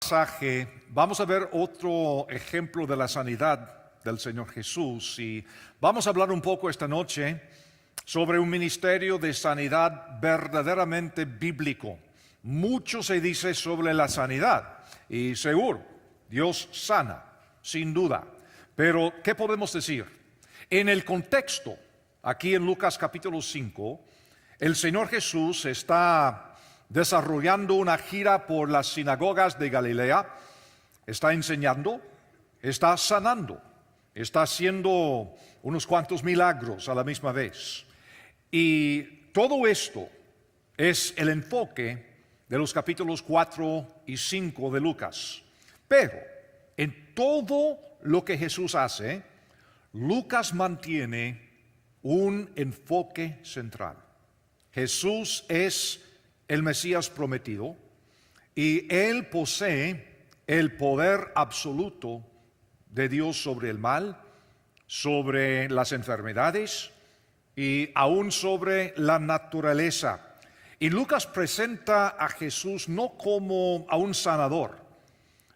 Pasaje, vamos a ver otro ejemplo de la sanidad del Señor Jesús y vamos a hablar un poco esta noche sobre un ministerio de sanidad verdaderamente bíblico. Mucho se dice sobre la sanidad y seguro, Dios sana, sin duda. Pero, ¿qué podemos decir? En el contexto, aquí en Lucas capítulo 5, el Señor Jesús está desarrollando una gira por las sinagogas de Galilea, está enseñando, está sanando, está haciendo unos cuantos milagros a la misma vez. Y todo esto es el enfoque de los capítulos 4 y 5 de Lucas. Pero en todo lo que Jesús hace, Lucas mantiene un enfoque central. Jesús es el Mesías prometido y Él posee el poder absoluto de Dios sobre el mal, sobre las enfermedades y aún sobre la naturaleza. Y Lucas presenta a Jesús no como a un sanador,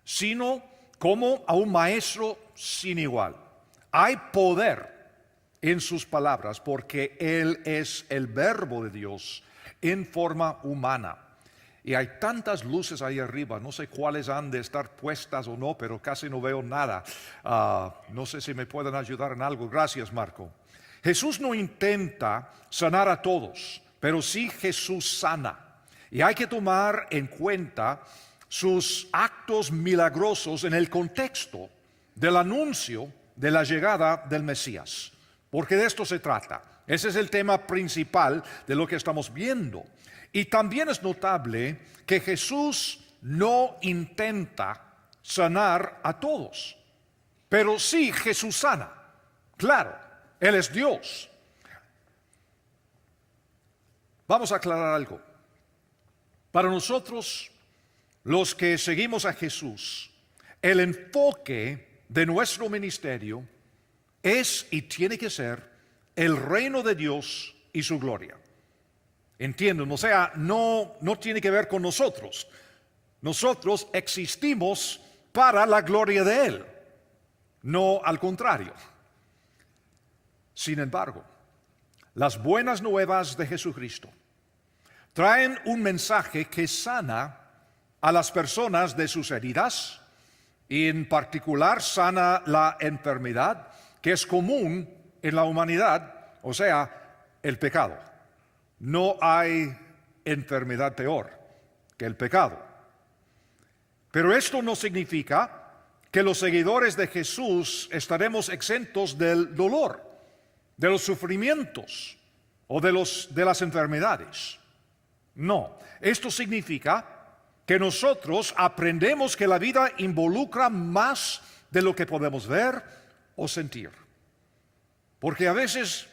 sino como a un maestro sin igual. Hay poder en sus palabras porque Él es el Verbo de Dios en forma humana. Y hay tantas luces ahí arriba, no sé cuáles han de estar puestas o no, pero casi no veo nada. No sé si me pueden ayudar en algo. Gracias, Marco. Jesús no intenta sanar a todos, pero sí Jesús sana. Y hay que tomar en cuenta sus actos milagrosos en el contexto del anuncio de la llegada del Mesías, porque de esto se trata. Ese es el tema principal de lo que estamos viendo. Y también es notable que Jesús no intenta sanar a todos, pero sí Jesús sana. Claro, Él es Dios. Vamos a aclarar algo. Para nosotros, los que seguimos a Jesús, el enfoque de nuestro ministerio es y tiene que ser el reino de Dios y su gloria. Entienden, o sea, no tiene que ver con nosotros. Nosotros existimos para la gloria de Él, no al contrario. Sin embargo, las buenas nuevas de Jesucristo traen un mensaje que sana a las personas de sus heridas y en particular sana la enfermedad que es común en la humanidad, o sea, el pecado. No hay enfermedad peor que el pecado. Pero esto no significa que los seguidores de Jesús estaremos exentos del dolor, de los sufrimientos o de las enfermedades. No, esto significa que nosotros aprendemos que la vida involucra más de lo que podemos ver o sentir. Porque a veces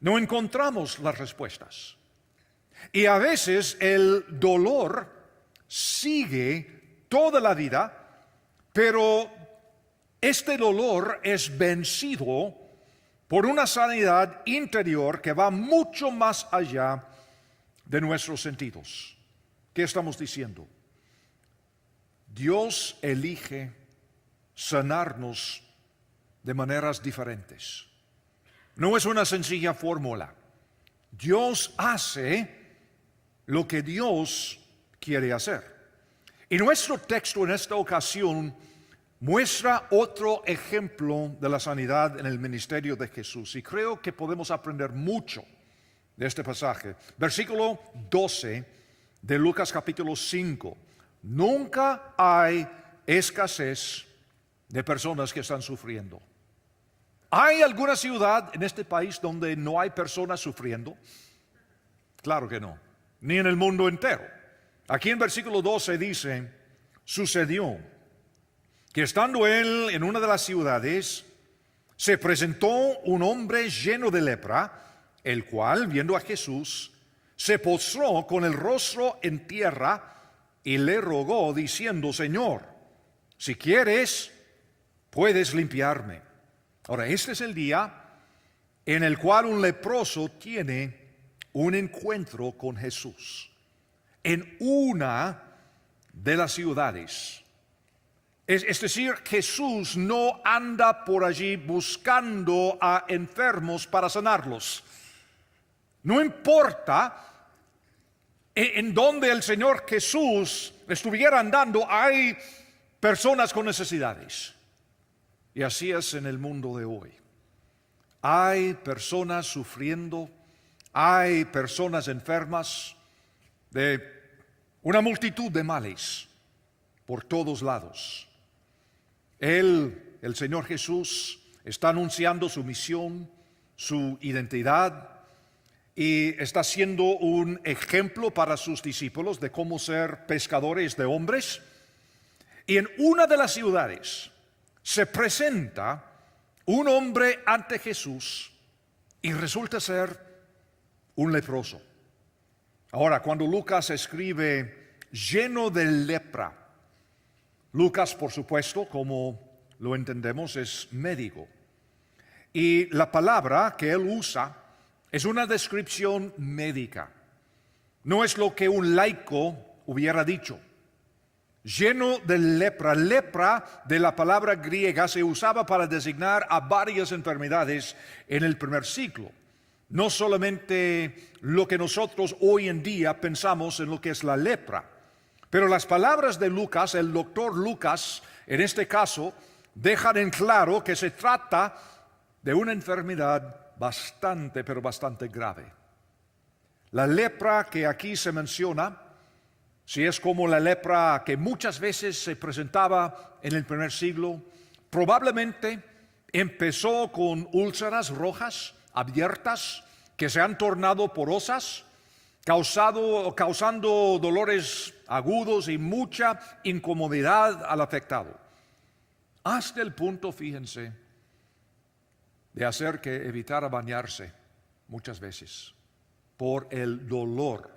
no encontramos las respuestas. Y a veces el dolor sigue toda la vida, pero este dolor es vencido por una sanidad interior que va mucho más allá de nuestros sentidos. ¿Qué estamos diciendo? Dios elige sanarnos de maneras diferentes. No es una sencilla fórmula. Dios hace lo que Dios quiere hacer. Y nuestro texto en esta ocasión muestra otro ejemplo de la sanidad en el ministerio de Jesús. Y creo que podemos aprender mucho de este pasaje. Versículo 12 de Lucas capítulo 5. Nunca hay escasez de personas que están sufriendo. ¿Hay alguna ciudad en este país donde no hay personas sufriendo? Claro que no, ni en el mundo entero. Aquí en versículo 12 dice, sucedió que estando él en una de las ciudades, se presentó un hombre lleno de lepra, el cual, viendo a Jesús, se postró con el rostro en tierra y le rogó, diciendo, Señor, si quieres, puedes limpiarme. Ahora, este es el día en el cual un leproso tiene un encuentro con Jesús en una de las ciudades. Es decir, Jesús no anda por allí buscando a enfermos para sanarlos. No importa en donde el Señor Jesús estuviera andando, hay personas con necesidades. Y así es en el mundo de hoy. Hay personas sufriendo, hay personas enfermas de una multitud de males por todos lados. El Señor Jesús, está anunciando su misión, su identidad, y está siendo un ejemplo para sus discípulos de cómo ser pescadores de hombres. Y en una de las ciudades se presenta un hombre ante Jesús y resulta ser un leproso. Ahora, cuando Lucas escribe lleno de lepra, Lucas, por supuesto, como lo entendemos, es médico. Y la palabra que él usa es una descripción médica. No es lo que un laico hubiera dicho. Lleno de lepra. Lepra, de la palabra griega, se usaba para designar a varias enfermedades en el primer siglo. No solamente lo que nosotros hoy en día pensamos en lo que es la lepra. Pero las palabras de Lucas, el doctor Lucas, en este caso, dejan en claro que se trata de una enfermedad bastante, pero bastante grave. La lepra que aquí se menciona, si es como la lepra que muchas veces se presentaba en el primer siglo, probablemente empezó con úlceras rojas abiertas que se han tornado porosas, causando dolores agudos y mucha incomodidad al afectado. Hasta el punto, fíjense, de hacer que evitara bañarse muchas veces por el dolor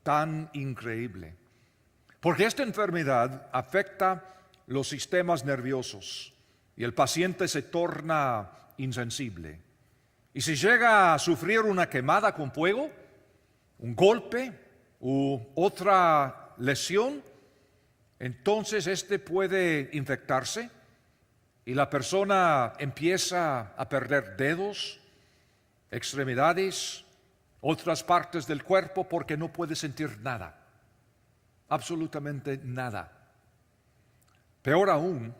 tan increíble. Porque esta enfermedad afecta los sistemas nerviosos y el paciente se torna insensible. Y si llega a sufrir una quemada con fuego, un golpe u otra lesión, entonces este puede infectarse y la persona empieza a perder dedos, extremidades, otras partes del cuerpo porque no puede sentir nada, absolutamente nada. Peor aún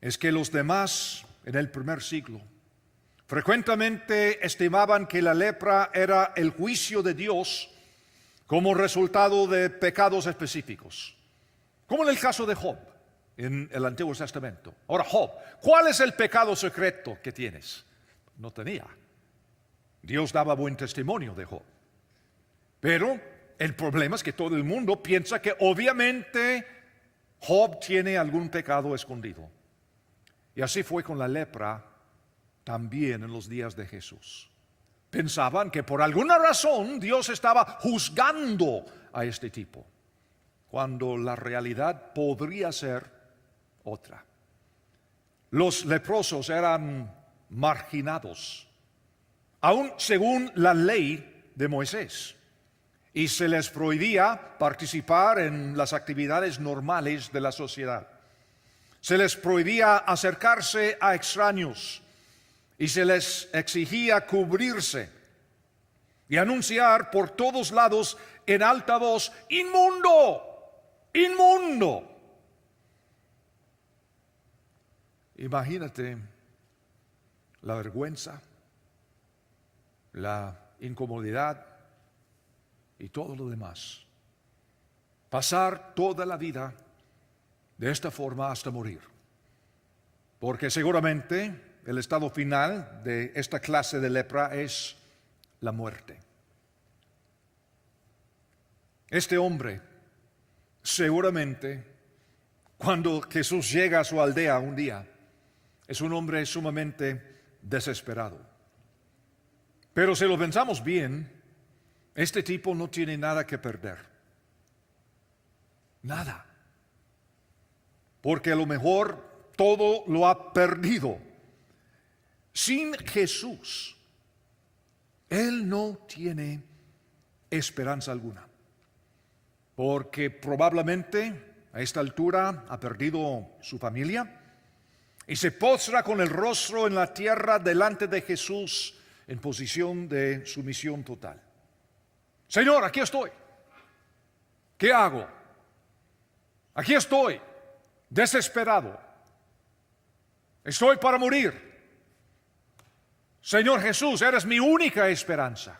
es que los demás en el primer siglo frecuentemente estimaban que la lepra era el juicio de Dios como resultado de pecados específicos, como en el caso de Job en el Antiguo Testamento. Ahora, Job, ¿cuál es el pecado secreto que tienes? No tenía. Dios daba buen testimonio de Job. Pero el problema es que todo el mundo piensa que obviamente Job tiene algún pecado escondido. Y así fue con la lepra también en los días de Jesús. Pensaban que por alguna razón Dios estaba juzgando a este tipo, cuando la realidad podría ser otra. Los leprosos eran marginados, aún según la ley de Moisés, y se les prohibía participar en las actividades normales de la sociedad. Se les prohibía acercarse a extraños y se les exigía cubrirse y anunciar por todos lados en alta voz: ¡inmundo! ¡Inmundo! Imagínate la vergüenza, la incomodidad y todo lo demás. Pasar toda la vida de esta forma hasta morir. Porque seguramente el estado final de esta clase de lepra es la muerte. Este hombre, seguramente, cuando Jesús llega a su aldea un día, es un hombre sumamente desesperado. Pero si lo pensamos bien, este tipo no tiene nada que perder. Nada. Porque a lo mejor todo lo ha perdido. Sin Jesús, él no tiene esperanza alguna. Porque probablemente a esta altura ha perdido su familia y se postra con el rostro en la tierra delante de Jesús en posición de sumisión total. Señor, aquí estoy. ¿Qué hago? Aquí estoy, desesperado. Estoy para morir. Señor Jesús, eres mi única esperanza.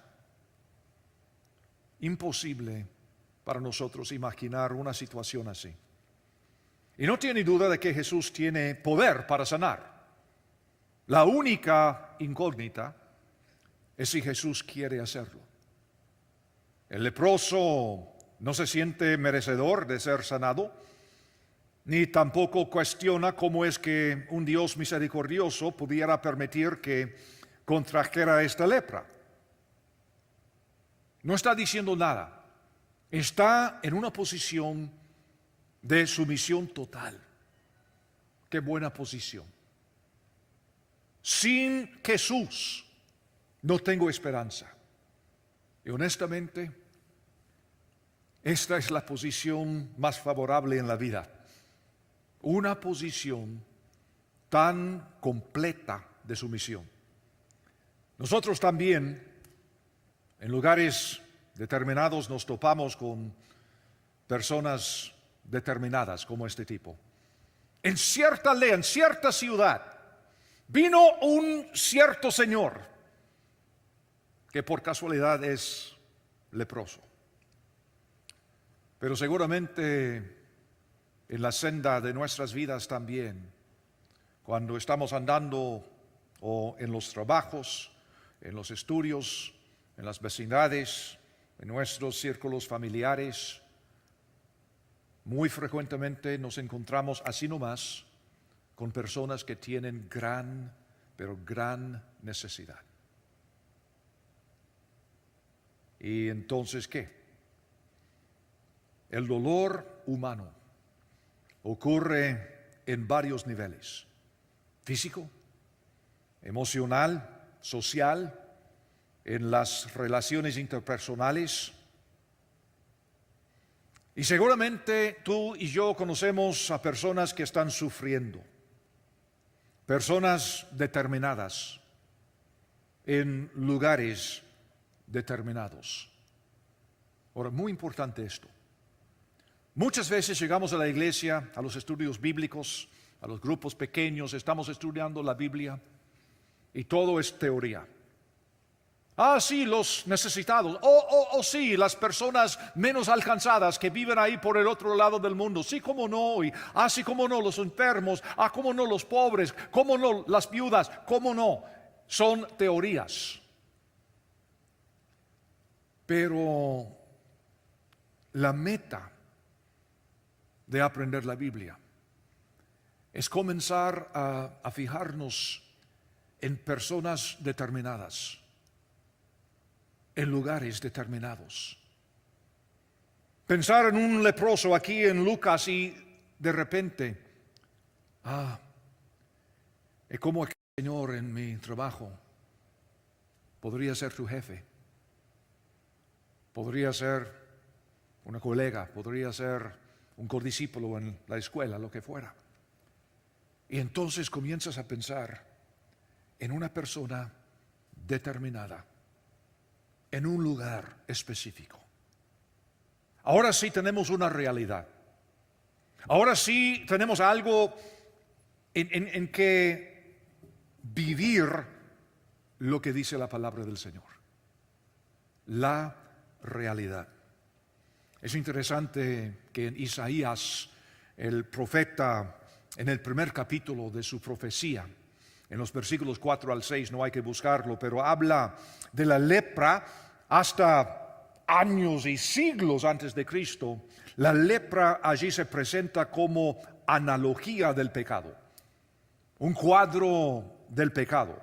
Imposible para nosotros imaginar una situación así. Y no tiene duda de que Jesús tiene poder para sanar. La única incógnita es si Jesús quiere hacerlo. El leproso no se siente merecedor de ser sanado, ni tampoco cuestiona cómo es que un Dios misericordioso pudiera permitir que contrajera esta lepra. No está diciendo nada. Está en una posición de sumisión total. Qué buena posición. Sin Jesús no tengo esperanza. Y honestamente, esta es la posición más favorable en la vida. Una posición tan completa de sumisión. Nosotros también, en lugares determinados, nos topamos con personas determinadas como este tipo. En cierta aldea, en cierta ciudad, vino un cierto señor que por casualidad es leproso. Pero seguramente en la senda de nuestras vidas también, cuando estamos andando o en los trabajos, en los estudios, en las vecindades, en nuestros círculos familiares, muy frecuentemente nos encontramos así nomás con personas que tienen gran, pero gran necesidad. ¿Y entonces qué? El dolor humano ocurre en varios niveles: físico, emocional, social, en las relaciones interpersonales. Y seguramente tú y yo conocemos a personas que están sufriendo, personas determinadas en lugares determinados. Ahora, muy importante esto. Muchas veces llegamos a la iglesia, a los estudios bíblicos, a los grupos pequeños, estamos estudiando la Biblia y todo es teoría. Ah, sí, los necesitados. Sí, las personas menos alcanzadas que viven ahí por el otro lado del mundo. Sí, cómo no. Sí, cómo no, los enfermos. Cómo no, los pobres. Cómo no, las viudas. Cómo no. Son teorías. Pero la meta de aprender la Biblia es comenzar a fijarnos en personas determinadas, en lugares determinados. Pensar en un leproso aquí en Lucas y de repente, es como el Señor en mi trabajo podría ser tu jefe, podría ser una colega, podría ser un codiscípulo en la escuela, lo que fuera. Y entonces comienzas a pensar en una persona determinada, en un lugar específico. Ahora sí tenemos una realidad. Ahora sí tenemos algo en que vivir lo que dice la palabra del Señor. La realidad. Es interesante que en Isaías, el profeta, en el primer capítulo de su profecía, en los versículos 4 al 6, no hay que buscarlo, pero habla de la lepra hasta años y siglos antes de Cristo. La lepra allí se presenta como analogía del pecado, un cuadro del pecado.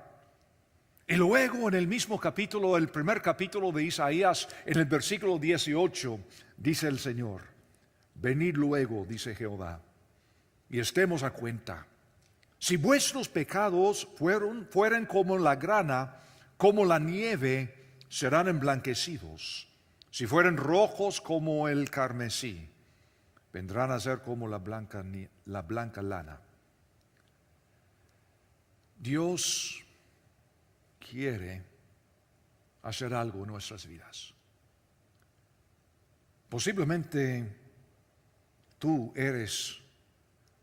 Y luego en el mismo capítulo, el primer capítulo de Isaías, en el versículo 18, dice el Señor: venid luego, dice Jehová, y estemos a cuenta. Si vuestros pecados fueren como la grana, como la nieve, serán emblanquecidos. Si fueren rojos como el carmesí, vendrán a ser como la blanca lana. Dios quiere hacer algo en nuestras vidas. Posiblemente tú eres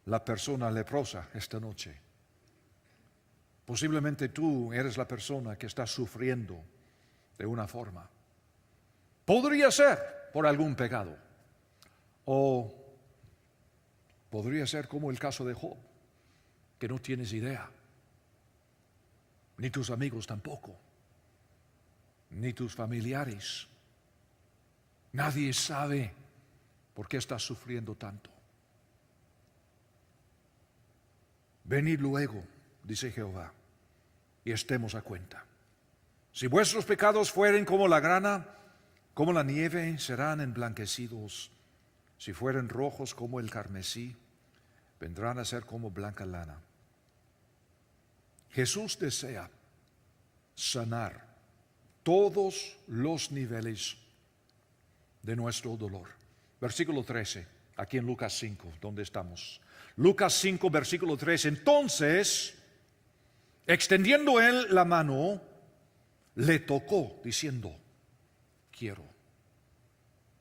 la persona leprosa esta noche. Posiblemente tú eres la persona que está sufriendo de una forma. Podría ser por algún pecado. O podría ser como el caso de Job, que no tienes idea. Ni tus amigos tampoco. Ni tus familiares. Nadie sabe por qué estás sufriendo tanto. Venid luego, dice Jehová, y estemos a cuenta. Si vuestros pecados fueren como la grana, como la nieve, serán emblanquecidos. Si fueren rojos como el carmesí, vendrán a ser como blanca lana. Jesús desea sanar todos los niveles de nuestro dolor. Versículo 13, aquí en Lucas 5, donde estamos. Lucas 5, versículo 13. Entonces, extendiendo él la mano, le tocó, diciendo, quiero,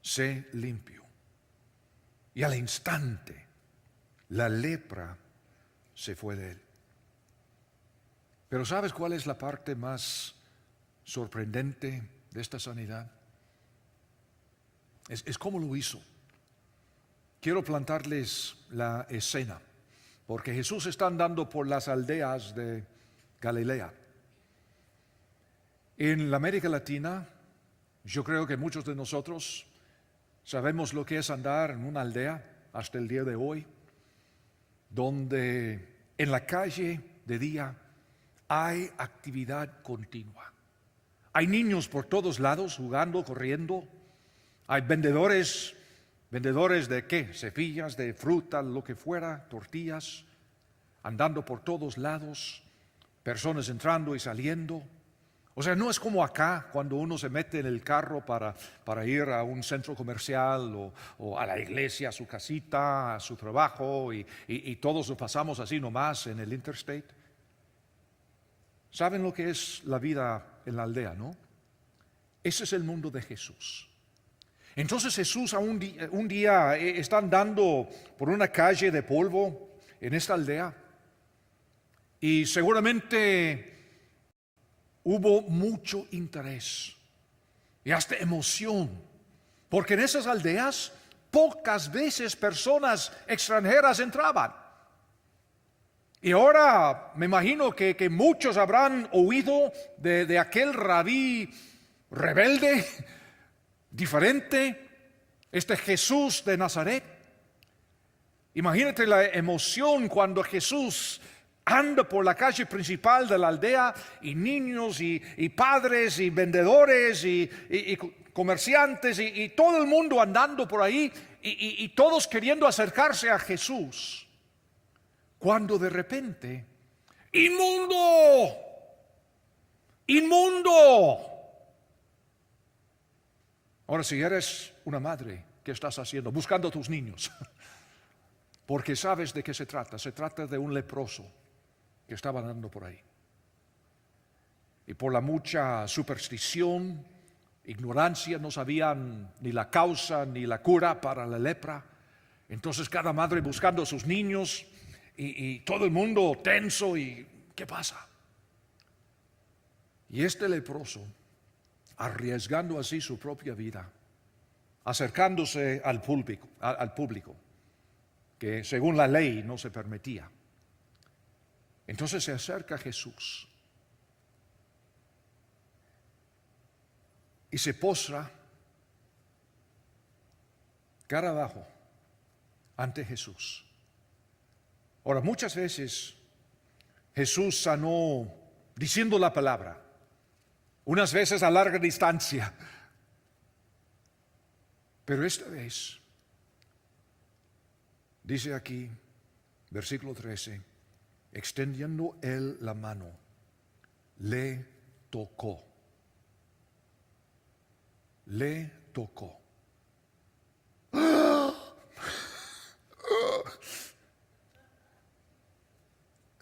sé limpio. Y al instante, la lepra se fue de él. Pero ¿sabes cuál es la parte más sorprendente de esta sanidad? Es cómo lo hizo. Quiero plantarles la escena, porque Jesús está andando por las aldeas de Galilea. En la América Latina, yo creo que muchos de nosotros sabemos lo que es andar en una aldea hasta el día de hoy, donde en la calle de día hay actividad continua. Hay niños por todos lados jugando, corriendo. Hay vendedores de qué, cepillas, de fruta, lo que fuera, tortillas, andando por todos lados, personas entrando y saliendo. O sea, no es como acá, cuando uno se mete en el carro para ir a un centro comercial o a la iglesia, a su casita, a su trabajo, y todos lo pasamos así nomás en el interstate. ¿Saben lo que es la vida en la aldea, no? Ese es el mundo de Jesús. Entonces Jesús un día está andando por una calle de polvo en esta aldea, y seguramente hubo mucho interés y hasta emoción, porque en esas aldeas pocas veces personas extranjeras entraban. Y ahora me imagino que muchos habrán oído de aquel rabí rebelde, diferente, este Jesús de Nazaret. Imagínate la emoción cuando Jesús anda por la calle principal de la aldea, y niños y padres y vendedores y comerciantes y todo el mundo andando por ahí y todos queriendo acercarse a Jesús. Cuando de repente, ¡inmundo! ¡Inmundo! Ahora, si eres una madre, ¿qué estás haciendo? Buscando a tus niños. Porque sabes de qué se trata. Se trata de un leproso que estaba andando por ahí. Y por la mucha superstición, ignorancia, no sabían ni la causa ni la cura para la lepra. Entonces cada madre buscando a sus niños y todo el mundo tenso. ¿Y qué pasa? Y este leproso, arriesgando así su propia vida, acercándose al público, que según la ley no se permitía. Entonces se acerca a Jesús y se postra cara abajo ante Jesús. Ahora, muchas veces Jesús sanó diciendo la palabra, unas veces a larga distancia, pero esta vez, dice aquí, versículo 13, extendiendo él la mano, le tocó. Le tocó.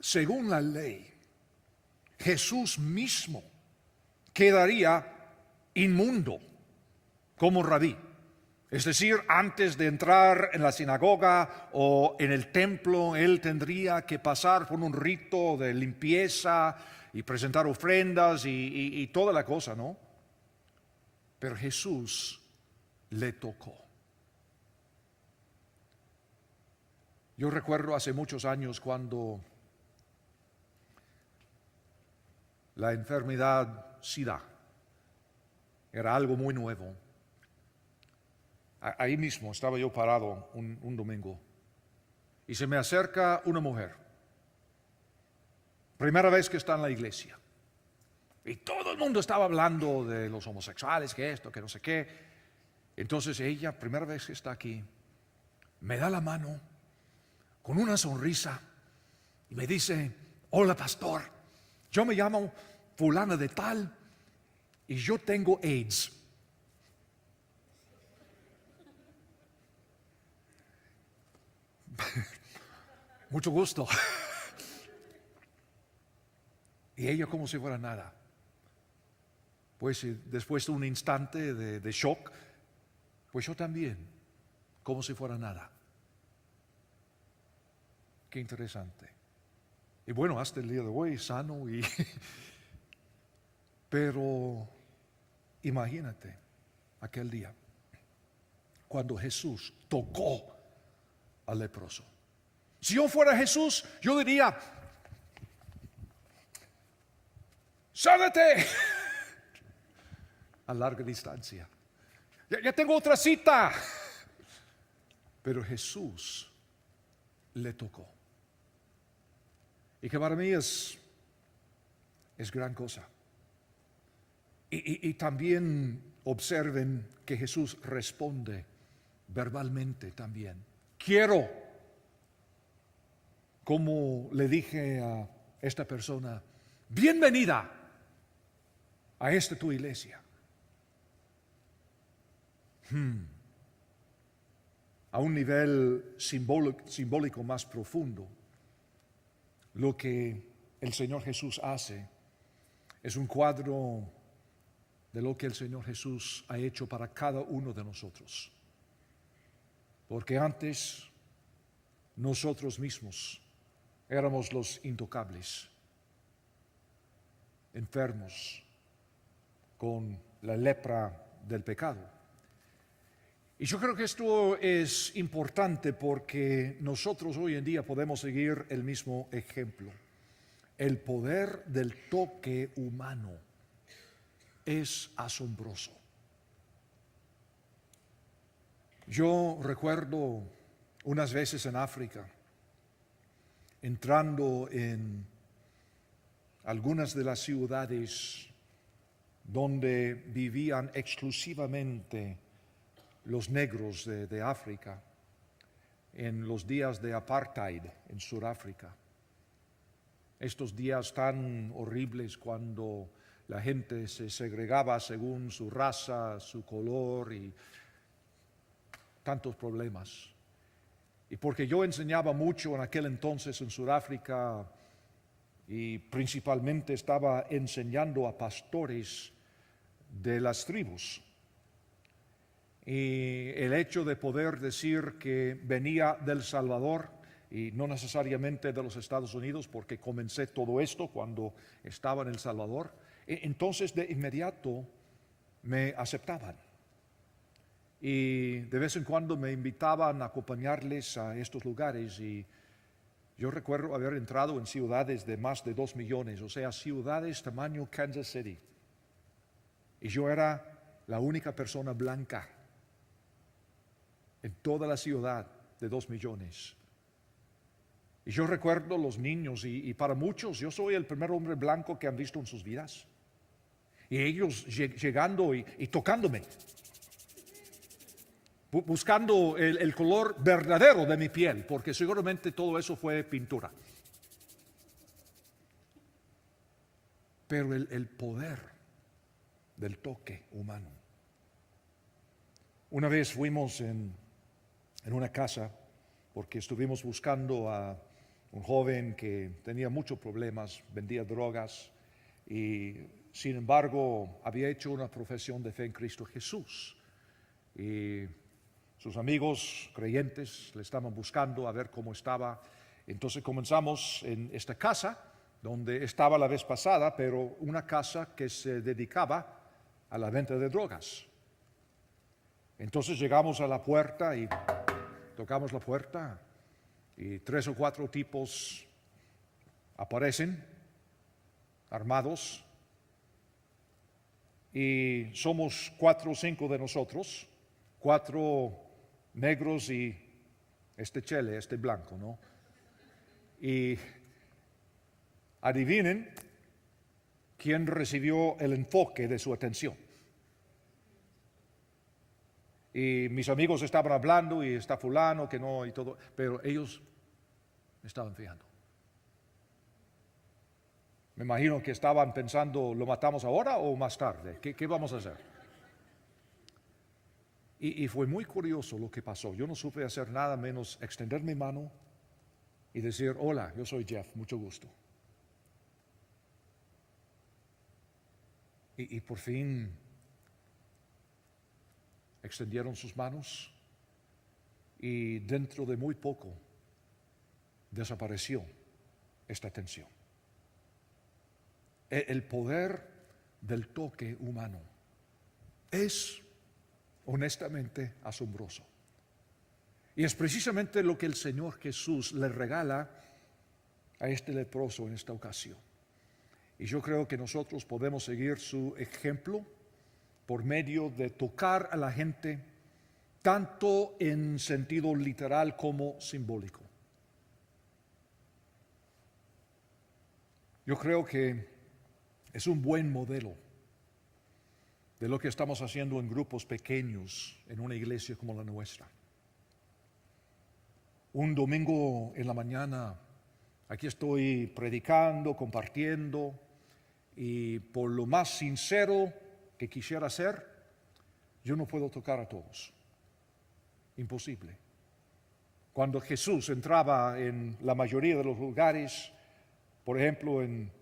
según la ley, Jesús mismo quedaría inmundo como rabí. Es decir, antes de entrar en la sinagoga o en el templo, él tendría que pasar por un rito de limpieza y presentar ofrendas y toda la cosa, ¿no? Pero Jesús le tocó. Yo recuerdo hace muchos años cuando la enfermedad SIDA era algo muy nuevo. Ahí mismo estaba yo parado un domingo y se me acerca una mujer, primera vez que está en la iglesia, y todo el mundo estaba hablando de los homosexuales, que esto, que no sé qué. Entonces ella, primera vez que está aquí, me da la mano con una sonrisa y me dice: hola pastor, yo me llamo fulana de tal y yo tengo AIDS. Mucho gusto. Y ella como si fuera nada. Pues después de un instante de shock, pues yo también, como si fuera nada. Qué interesante. Y bueno, hasta el día de hoy sano y pero imagínate aquel día cuando Jesús tocó al leproso. Si yo fuera Jesús, yo diría: ¡sánate! A larga distancia. Ya tengo otra cita. Pero Jesús le tocó. Y que para mí es gran cosa. Y también observen que Jesús responde verbalmente también. Quiero, como le dije a esta persona, bienvenida a esta tu iglesia. A un nivel simbólico más profundo, lo que el Señor Jesús hace es un cuadro de lo que el Señor Jesús ha hecho para cada uno de nosotros. Porque antes nosotros mismos éramos los intocables, enfermos con la lepra del pecado. Y yo creo que esto es importante porque nosotros hoy en día podemos seguir el mismo ejemplo. El poder del toque humano es asombroso. Yo recuerdo unas veces en África, entrando en algunas de las ciudades donde vivían exclusivamente los negros de África, en los días de apartheid en Sudáfrica. Estos días tan horribles cuando la gente se segregaba según su raza, su color y tantos problemas. Y porque yo enseñaba mucho en aquel entonces en Sudáfrica y principalmente estaba enseñando a pastores de las tribus. Y el hecho de poder decir que venía del Salvador y no necesariamente de los Estados Unidos, porque comencé todo esto cuando estaba en El Salvador, entonces de inmediato me aceptaban. Y de vez en cuando me invitaban a acompañarles a estos lugares y yo recuerdo haber entrado en ciudades de más de 2 millones, o sea, ciudades tamaño Kansas City. Y yo era la única persona blanca en toda la ciudad de 2 millones. Y yo recuerdo los niños y para muchos yo soy el primer hombre blanco que han visto en sus vidas. Y ellos llegando y tocándome, buscando el color verdadero de mi piel, porque seguramente todo eso fue pintura. Pero el poder del toque humano. Una vez fuimos en una casa, porque estuvimos buscando a un joven que tenía muchos problemas, vendía drogas y sin embargo había hecho una profesión de fe en Cristo Jesús. Y sus amigos creyentes le estaban buscando a ver cómo estaba. Entonces comenzamos en esta casa donde estaba la vez pasada, pero una casa que se dedicaba a la venta de drogas. Entonces llegamos a la puerta y tocamos la puerta y 3 o 4 tipos aparecen armados y somos 4 o 5 de nosotros, 4 negros y este chele, este blanco, ¿no? Y adivinen quién recibió el enfoque de su atención. Y mis amigos estaban hablando y está fulano, que no, y todo, pero ellos me estaban fijando. Me imagino que estaban pensando, ¿lo matamos ahora o más tarde? ¿Qué vamos a hacer? Y fue muy curioso lo que pasó. Yo no supe hacer nada menos extender mi mano y decir, hola, yo soy Jeff, mucho gusto. Y por fin extendieron sus manos y dentro de muy poco desapareció esta tensión. El poder del toque humano es honestamente asombroso. Y es precisamente lo que el Señor Jesús le regala a este leproso en esta ocasión. Y yo creo que nosotros podemos seguir su ejemplo por medio de tocar a la gente tanto en sentido literal como simbólico. Yo creo que es un buen modelo de lo que estamos haciendo en grupos pequeños en una iglesia como la nuestra. Un domingo en la mañana, aquí estoy predicando, compartiendo, y por lo más sincero que quisiera ser, yo no puedo tocar a todos. Imposible. Cuando Jesús entraba en la mayoría de los lugares, por ejemplo en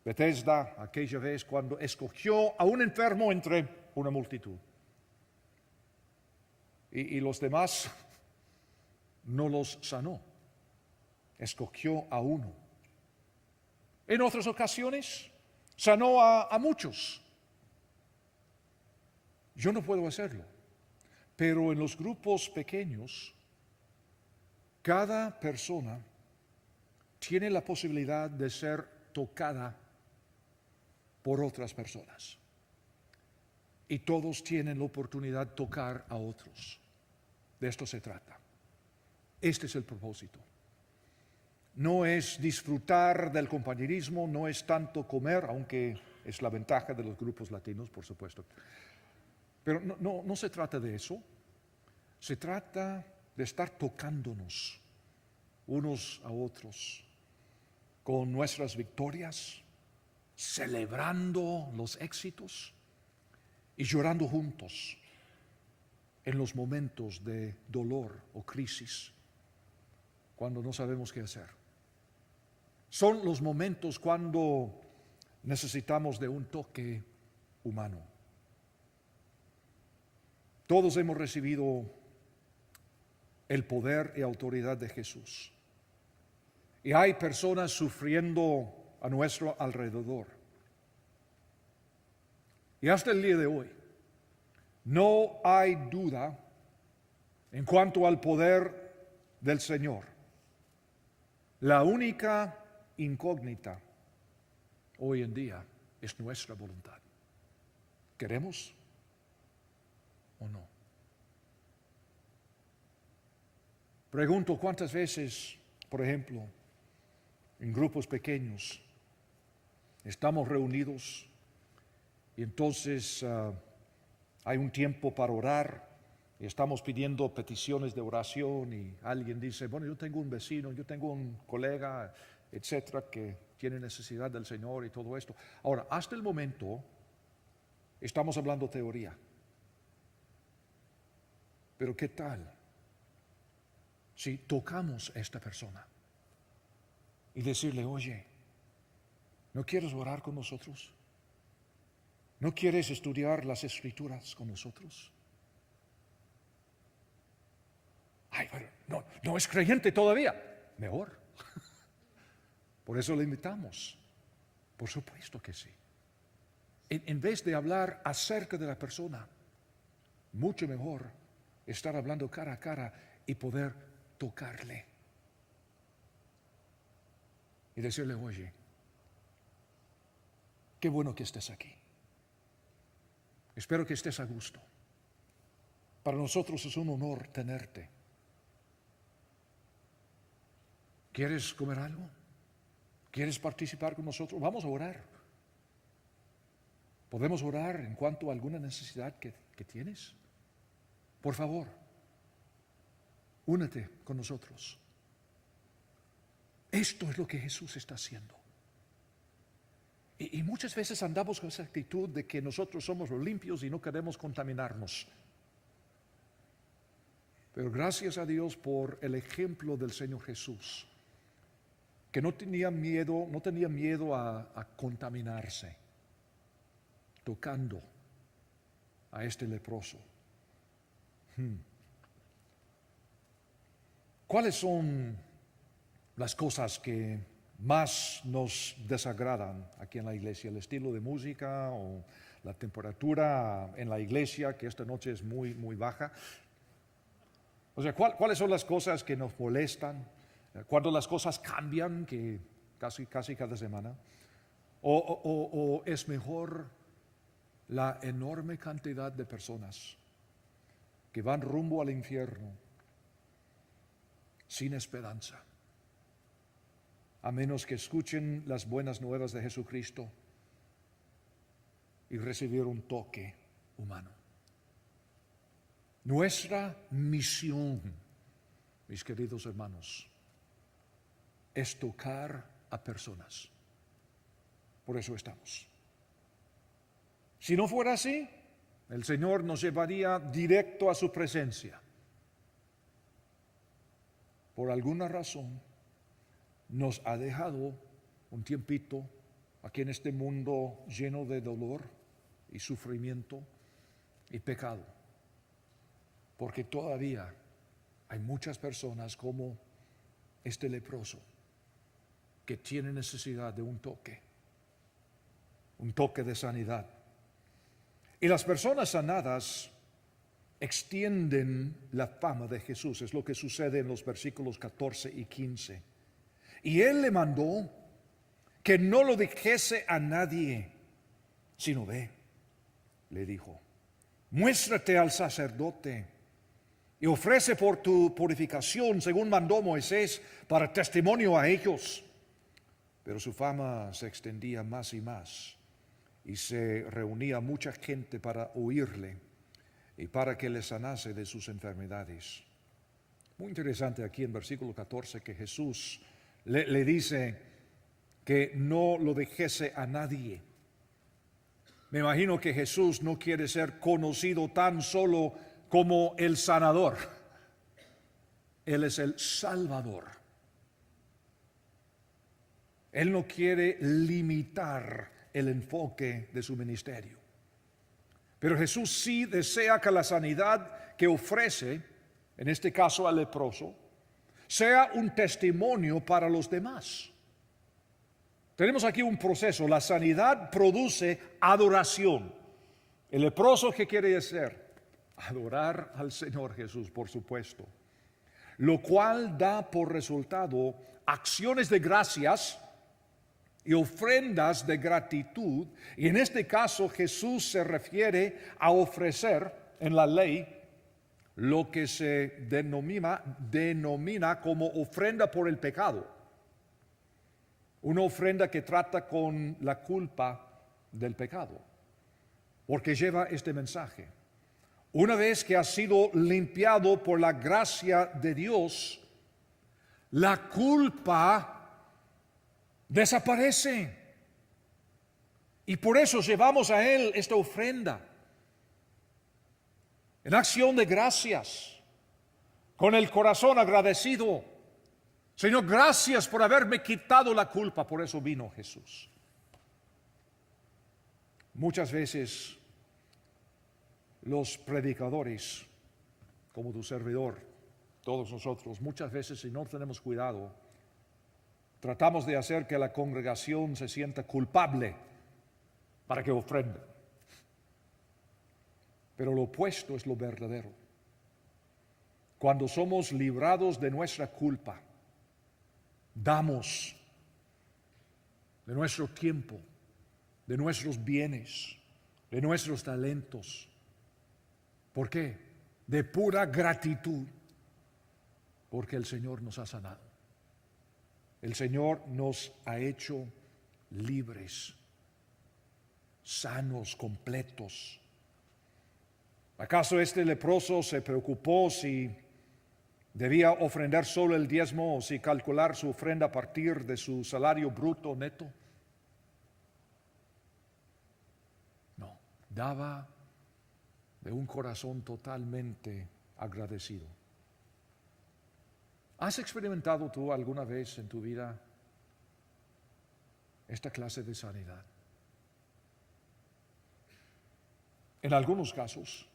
Bethesda, aquella vez cuando escogió a un enfermo entre una multitud, y los demás no los sanó, escogió a uno. En otras ocasiones sanó a muchos. Yo no puedo hacerlo, pero en los grupos pequeños, cada persona tiene la posibilidad de ser tocada por otras personas. Y todos tienen la oportunidad de tocar a otros. De esto se trata. Este es el propósito. No es disfrutar del compañerismo, no es tanto comer, aunque es la ventaja de los grupos latinos, por supuesto. Pero no se trata de eso. Se trata de estar tocándonos unos a otros con nuestras victorias, celebrando los éxitos y llorando juntos en los momentos de dolor o crisis, cuando no sabemos qué hacer. Son los momentos cuando necesitamos de un toque humano. Todos hemos recibido el poder y autoridad de Jesús. Y hay personas sufriendo a nuestro alrededor. Y hasta el día de hoy, no hay duda en cuanto al poder del Señor. La única incógnita hoy en día es nuestra voluntad. ¿Queremos o no? Pregunto cuántas veces, por ejemplo, en grupos pequeños, estamos reunidos y entonces hay un tiempo para orar y estamos pidiendo peticiones de oración y alguien dice, bueno, yo tengo un vecino, yo tengo un colega, etcétera, que tiene necesidad del Señor y todo esto. Ahora, hasta el momento estamos hablando teoría. Pero ¿qué tal si tocamos a esta persona? y decirle, oye, ¿no quieres orar con nosotros? ¿No quieres estudiar las Escrituras con nosotros? Ay, pero no es creyente todavía. Mejor. Por eso le invitamos. Por supuesto que sí. En vez de hablar acerca de la persona, mucho mejor estar hablando cara a cara y poder tocarle. Y decirle, oye, qué bueno que estés aquí. Espero que estés a gusto. Para nosotros es un honor tenerte. ¿Quieres comer algo? ¿Quieres participar con nosotros? Vamos a orar. ¿Podemos orar en cuanto a alguna necesidad que tienes? Por favor, únete con nosotros. Esto es lo que Jesús está haciendo. Y muchas veces andamos con esa actitud de que nosotros somos los limpios y no queremos contaminarnos. Pero gracias a Dios por el ejemplo del Señor Jesús, que no tenía miedo a contaminarse, tocando a este leproso. ¿Cuáles son las cosas que más nos desagradan aquí en la iglesia? ¿El estilo de música o la temperatura en la iglesia, que esta noche es muy, muy baja? O sea, ¿cuáles son las cosas que nos molestan? Cuando las cosas cambian, que casi cada semana. O es mejor la enorme cantidad de personas que van rumbo al infierno sin esperanza, a menos que escuchen las buenas nuevas de Jesucristo y recibir un toque humano. Nuestra misión, mis queridos hermanos, es tocar a personas. Por eso estamos. Si no fuera así, el Señor nos llevaría directo a su presencia. Por alguna razón, nos ha dejado un tiempito aquí en este mundo lleno de dolor y sufrimiento y pecado. Porque todavía hay muchas personas como este leproso que tienen necesidad de un toque de sanidad. Y las personas sanadas extienden la fama de Jesús. Es lo que sucede en los versículos 14 y 15. Y Él le mandó que no lo dijese a nadie, sino ve, le dijo, muéstrate al sacerdote y ofrece por tu purificación, según mandó Moisés, para testimonio a ellos. Pero su fama se extendía más y más, y se reunía mucha gente para oírle y para que le sanase de sus enfermedades. Muy interesante aquí en versículo 14 que Jesús le dice que no lo dijese a nadie. Me imagino que Jesús no quiere ser conocido tan solo como el sanador. Él es el Salvador. Él no quiere limitar el enfoque de su ministerio. Pero Jesús sí desea que la sanidad que ofrece, en este caso al leproso, sea un testimonio para los demás. Tenemos aquí un proceso. La sanidad produce adoración. El leproso, ¿qué quiere hacer? Adorar al Señor Jesús, por supuesto. Lo cual da por resultado acciones de gracias y ofrendas de gratitud. Y en este caso Jesús se refiere a ofrecer en la ley lo que se denomina como ofrenda por el pecado. Una ofrenda que trata con la culpa del pecado, porque lleva este mensaje. Una vez que has sido limpiado por la gracia de Dios, la culpa desaparece. Y por eso llevamos a Él esta ofrenda en acción de gracias, con el corazón agradecido, Señor, gracias por haberme quitado la culpa, por eso vino Jesús. Muchas veces los predicadores, como tu servidor, todos nosotros, muchas veces si no tenemos cuidado, tratamos de hacer que la congregación se sienta culpable para que ofrenda. Pero lo opuesto es lo verdadero. Cuando somos librados de nuestra culpa, damos de nuestro tiempo, de nuestros bienes, de nuestros talentos. ¿Por qué? De pura gratitud, porque el Señor nos ha sanado. El Señor nos ha hecho libres, sanos, completos. ¿Acaso este leproso se preocupó si debía ofrendar solo el diezmo o si calcular su ofrenda a partir de su salario bruto neto? No, daba de un corazón totalmente agradecido. ¿Has experimentado tú alguna vez en tu vida esta clase de sanidad? En algunos casos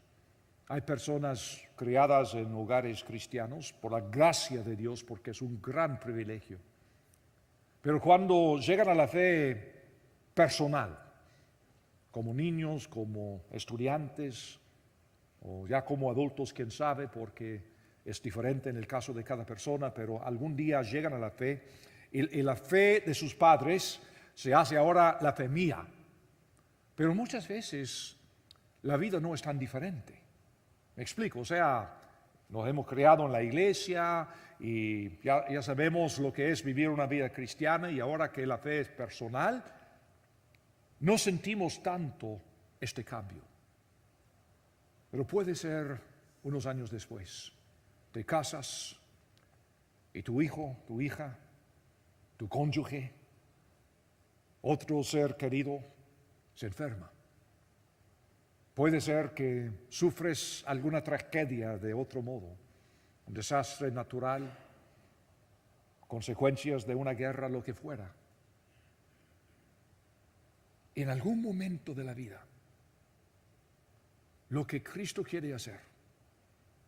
hay personas criadas en hogares cristianos por la gracia de Dios, porque es un gran privilegio. Pero cuando llegan a la fe personal, como niños, como estudiantes, o ya como adultos, quién sabe, porque es diferente en el caso de cada persona, pero algún día llegan a la fe y la fe de sus padres se hace ahora la fe mía. Pero muchas veces la vida no es tan diferente. Me explico, o sea, nos hemos criado en la iglesia y ya sabemos lo que es vivir una vida cristiana, y ahora que la fe es personal, no sentimos tanto este cambio. Pero puede ser unos años después. Te casas y tu hijo, tu hija, tu cónyuge, otro ser querido se enferma. Puede ser que sufres alguna tragedia de otro modo, un desastre natural, consecuencias de una guerra, lo que fuera. En algún momento de la vida, lo que Cristo quiere hacer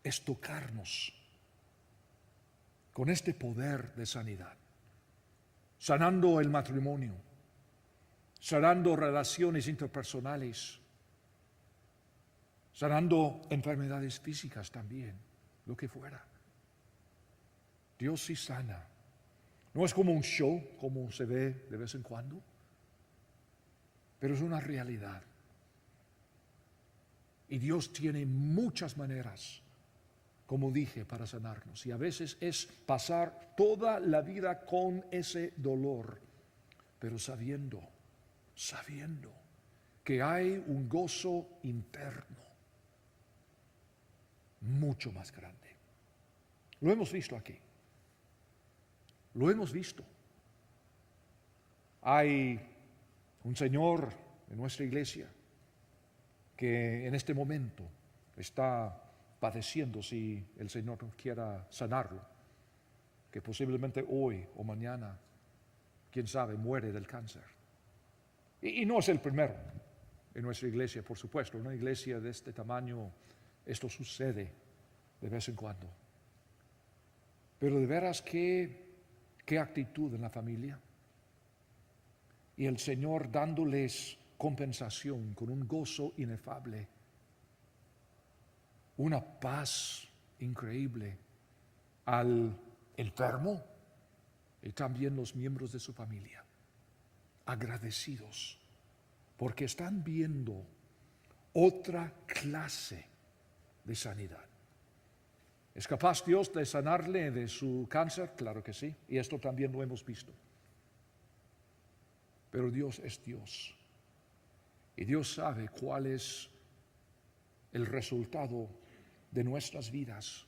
es tocarnos con este poder de sanidad, sanando el matrimonio, sanando relaciones interpersonales, sanando enfermedades físicas también, lo que fuera. Dios sí sana. No es como un show, como se ve de vez en cuando, pero es una realidad. Y Dios tiene muchas maneras, como dije, para sanarnos. Y a veces es pasar toda la vida con ese dolor, pero sabiendo que hay un gozo interno mucho más grande. Lo hemos visto aquí. Lo hemos visto. Hay un señor en nuestra iglesia que en este momento está padeciendo, si el Señor quiera sanarlo, que posiblemente hoy o mañana, quién sabe, muere del cáncer. Y no es el primero en nuestra iglesia, por supuesto. En una iglesia de este tamaño esto sucede de vez en cuando. Pero de veras, qué actitud en la familia. Y el Señor dándoles compensación con un gozo inefable, una paz increíble al enfermo y también los miembros de su familia, agradecidos, porque están viendo otra clase de sanidad. ¿Es capaz Dios de sanarle de su cáncer? Claro que sí, y esto también lo hemos visto. Pero Dios es Dios, y Dios sabe cuál es el resultado de nuestras vidas,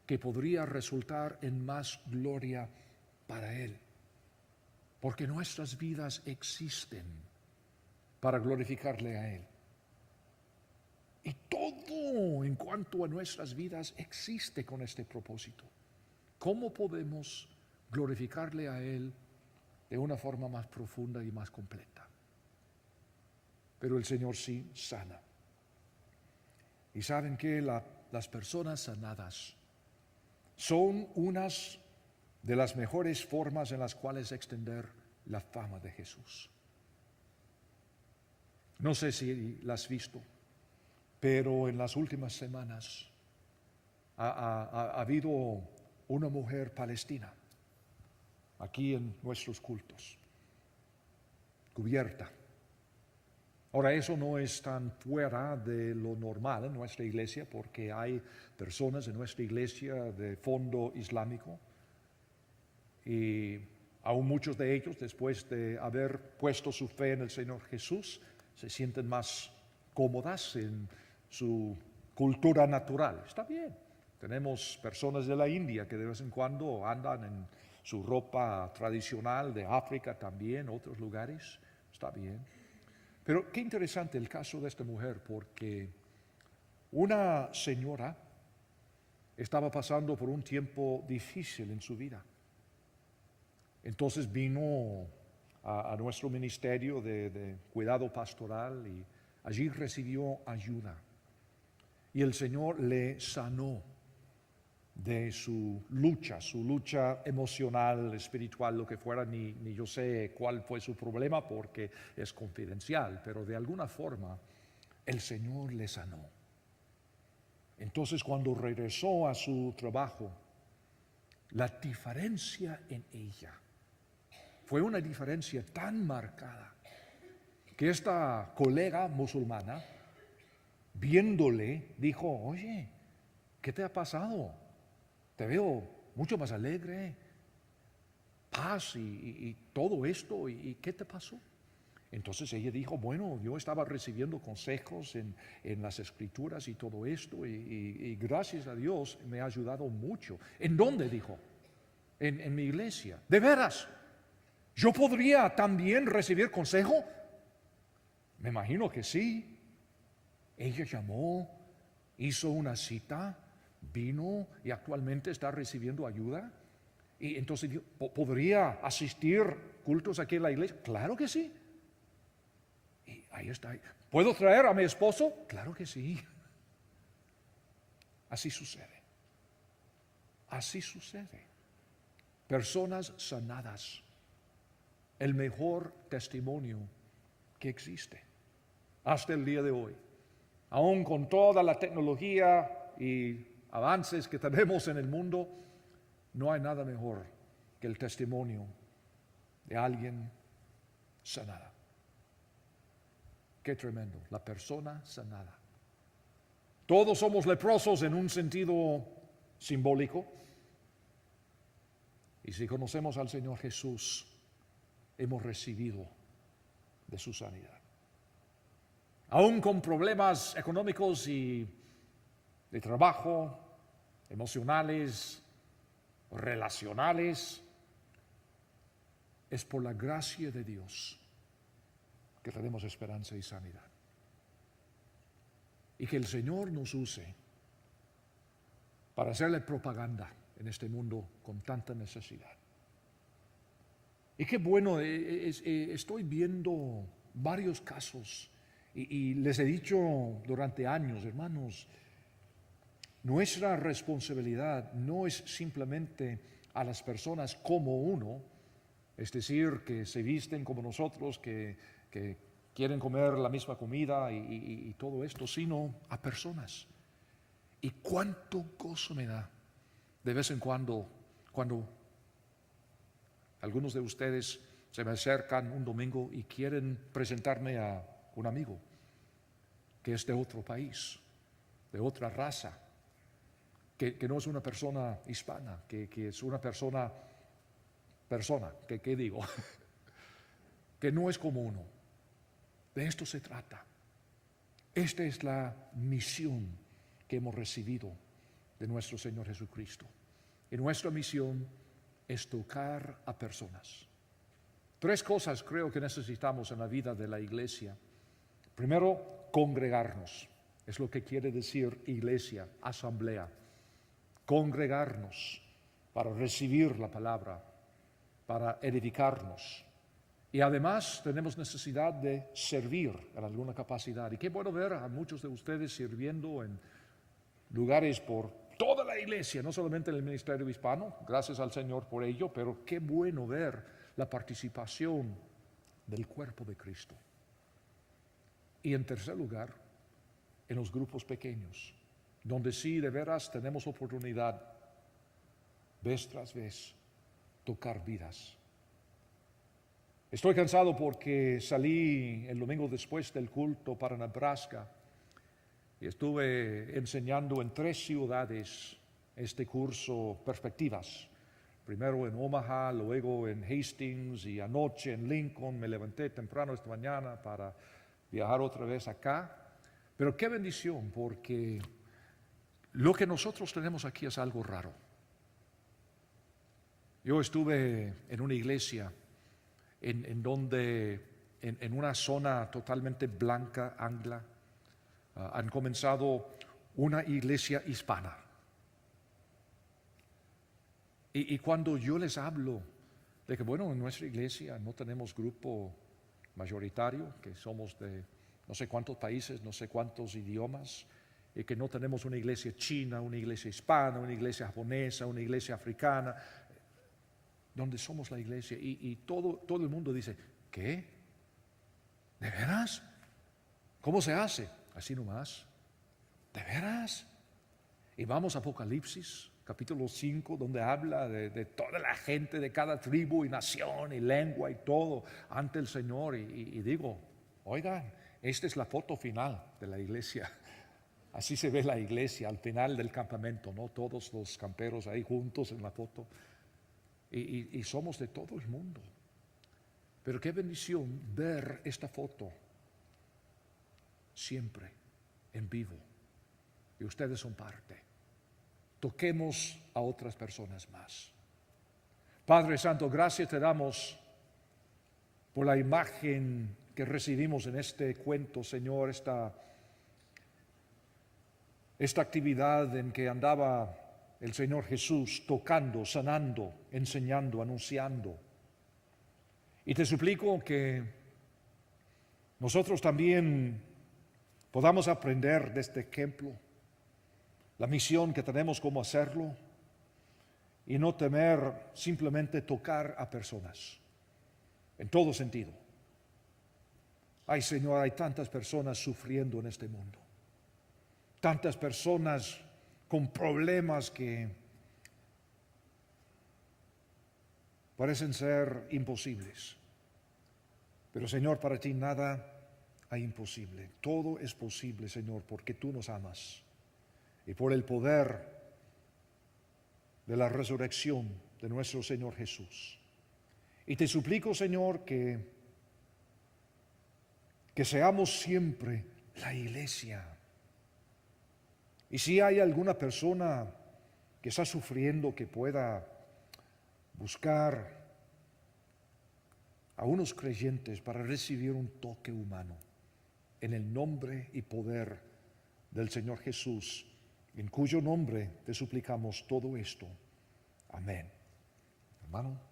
que podría resultar en más gloria para Él, porque nuestras vidas existen para glorificarle a Él. Y todo en cuanto a nuestras vidas existe con este propósito. ¿Cómo podemos glorificarle a Él de una forma más profunda y más completa. Pero el Señor sí sana. Y saben que las personas sanadas son unas de las mejores formas en las cuales extender la fama de Jesús. No sé si la has visto, pero en las últimas semanas ha habido una mujer palestina aquí en nuestros cultos, cubierta. Ahora, eso no es tan fuera de lo normal en nuestra iglesia, porque hay personas en nuestra iglesia de fondo islámico y aún muchos de ellos, después de haber puesto su fe en el Señor Jesús, se sienten más cómodas en su cultura natural. Está bien. Tenemos personas de la India que de vez en cuando andan en su ropa tradicional, de África también, otros lugares. Está bien. Pero qué interesante el caso de esta mujer, porque una señora estaba pasando por un tiempo difícil en su vida. Entonces vino a nuestro ministerio de cuidado pastoral y allí recibió ayuda. Y el Señor le sanó de su lucha emocional, espiritual, lo que fuera, ni yo sé cuál fue su problema porque es confidencial, pero de alguna forma el Señor le sanó. Entonces cuando regresó a su trabajo, la diferencia en ella fue una diferencia tan marcada que esta colega musulmana, viéndole, dijo: oye, ¿qué te ha pasado? Te veo mucho más alegre, paz y todo esto, ¿y qué te pasó? Entonces ella dijo: bueno, yo estaba recibiendo consejos en las escrituras y todo esto, y gracias a Dios me ha ayudado mucho. ¿En dónde? Dijo: en mi iglesia. ¿De veras? ¿Yo podría también recibir consejo? Me imagino que sí. Ella llamó, hizo una cita, vino y actualmente está recibiendo ayuda. Y entonces dijo: ¿podría asistir cultos aquí en la iglesia? Claro que sí. Y ahí está. ¿Puedo traer a mi esposo? Claro que sí. Así sucede. Así sucede. Personas sanadas. El mejor testimonio que existe hasta el día de hoy. Aún con toda la tecnología y avances que tenemos en el mundo, no hay nada mejor que el testimonio de alguien sanada. Qué tremendo, la persona sanada. Todos somos leprosos en un sentido simbólico. Y si conocemos al Señor Jesús, hemos recibido de su sanidad. Aún con problemas económicos y de trabajo, emocionales, relacionales, es por la gracia de Dios que tenemos esperanza y sanidad. Y que el Señor nos use para hacerle propaganda en este mundo con tanta necesidad. Y qué bueno, estoy viendo varios casos y les he dicho durante años: hermanos, nuestra responsabilidad no es simplemente a las personas como uno, es decir, que se visten como nosotros, que quieren comer la misma comida y todo esto, sino a personas. Y cuánto gozo me da de vez en cuando algunos de ustedes se me acercan un domingo y quieren presentarme a un amigo que es de otro país, de otra raza, que no es una persona hispana, que es una persona, ¿qué digo? Que no es como uno. De esto se trata. Esta es la misión que hemos recibido de nuestro Señor Jesucristo. Y nuestra misión es tocar a personas. 3 cosas creo que necesitamos en la vida de la iglesia. Primero, congregarnos. Es lo que quiere decir iglesia, asamblea. Congregarnos para recibir la palabra para edificarnos. Y además tenemos necesidad de servir en alguna capacidad. Y qué bueno ver a muchos de ustedes sirviendo en lugares por toda la iglesia, no solamente en el ministerio hispano, gracias al Señor por ello, pero qué bueno ver la participación del cuerpo de Cristo. Y en tercer lugar, en los grupos pequeños, donde sí de veras tenemos oportunidad, vez tras vez, tocar vidas. Estoy cansado porque salí el domingo después del culto para Nebraska y estuve enseñando en 3 ciudades este curso Perspectivas. Primero en Omaha, luego en Hastings y anoche en Lincoln. Me levanté temprano esta mañana para viajar otra vez acá. Pero qué bendición, porque lo que nosotros tenemos aquí es algo raro. Yo estuve en una iglesia en una zona totalmente blanca, angla, han comenzado una iglesia hispana. Y cuando yo les hablo de que, bueno, en nuestra iglesia no tenemos grupo mayoritario, que somos de no sé cuántos países, no sé cuántos idiomas, y que no tenemos una iglesia china, una iglesia hispana, una iglesia japonesa, una iglesia africana, donde somos la iglesia, y todo el mundo dice, ¿qué? ¿De veras? ¿Cómo se hace? Así nomás. ¿De veras? Y vamos a Apocalipsis, capítulo 5, donde habla de toda la gente de cada tribu y nación y lengua y todo ante el Señor. Y digo, oigan, esta es la foto final de la iglesia. Así se ve la iglesia al final del campamento, ¿no? Todos los camperos ahí juntos en la foto. Y somos de todo el mundo. Pero qué bendición ver esta foto siempre en vivo. Y ustedes son parte. Toquemos a otras personas más. Padre Santo, gracias te damos por la imagen que recibimos en este cuento, Señor, esta actividad en que andaba el Señor Jesús tocando, sanando, enseñando, anunciando. Y te suplico que nosotros también podamos aprender de este ejemplo, la misión que tenemos como hacerlo, y no temer simplemente tocar a personas, en todo sentido. Ay, Señor, hay tantas personas sufriendo en este mundo, tantas personas con problemas que parecen ser imposibles. Pero, Señor, para ti nada hay imposible. Todo es posible, Señor, porque tú nos amas. Y por el poder de la resurrección de nuestro Señor Jesús. Y te suplico, Señor, que seamos siempre la iglesia. Y si hay alguna persona que está sufriendo, que pueda buscar a unos creyentes para recibir un toque humano, en el nombre y poder del Señor Jesús, en cuyo nombre te suplicamos todo esto. Amén. Hermano.